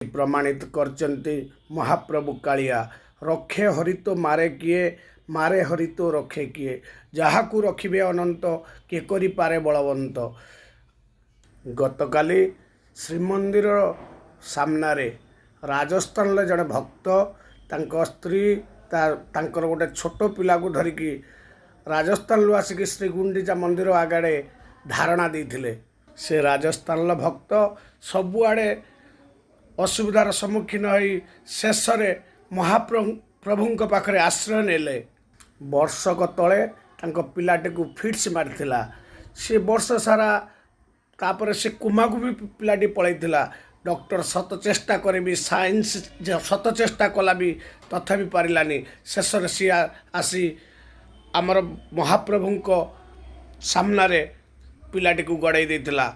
प्रमाणित करचंती महाप्रभु कालिया। रखे हरि तो मारे किए, मारे हरि तो रखे किए। जहाकू रखिबे अनंत के करि पारे बलवंत। गतकाली श्रीमंदिर सामनारे राजस्थान जड़े भक्त तांको स्त्री तांकर गोटे छोट पिला को धरिकी राजस्थान आसिक श्रीगुंडीचा मंदिर आगड़े धारणा देते। से राजस्थान भक्त सबुआड़े असुविधार सम्मुखीन हो शेष महाप्रभु पाखे आश्रय नेले। वर्षक तले पिलाटी को फिट्स मारिथिला। से वर्ष सारा तापर से कुमा को भी पिलाटी पलैथिला। डॉक्टर शत चेष्टा करे भी साइंस शत चेष्टा कला भी तथापि पारिलानी। शेष सी आसी आमर महाप्रभु को सामने पिलाटी को गड़ाई देथिला।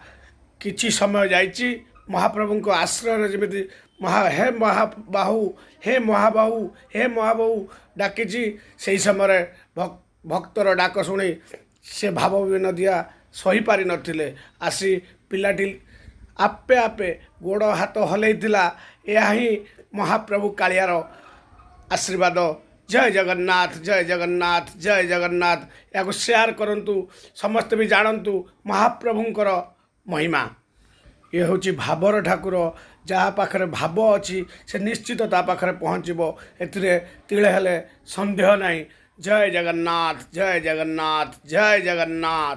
किछि समय जाइछि महाप्रभु को आश्रय जमी हे महाबाहु हे महाबाहु हे महाबाहु डाकी से समय भक्तर डाक शुणी से भाव विनोदिया सही पारि नथिले। आसी पिलाटी आपे आपे गोड़ हाथ हलैथिला। यह ही महाप्रभु कालियार आशीर्वाद। जय जगन्नाथ जय जगन्नाथ जय जगन्नाथ। या शेयर करंतु, समस्त भी जानतु महाप्रभुंकर महिमा। ये हूँ भावर ठाकुर। जहाँ पाखरे भाव अच्छी से निश्चित ता पाखरे पहुँचब। एथिरे तिले हेले संदेह नहीं। जय जगन्नाथ जय जगन्नाथ जय जगन्नाथ।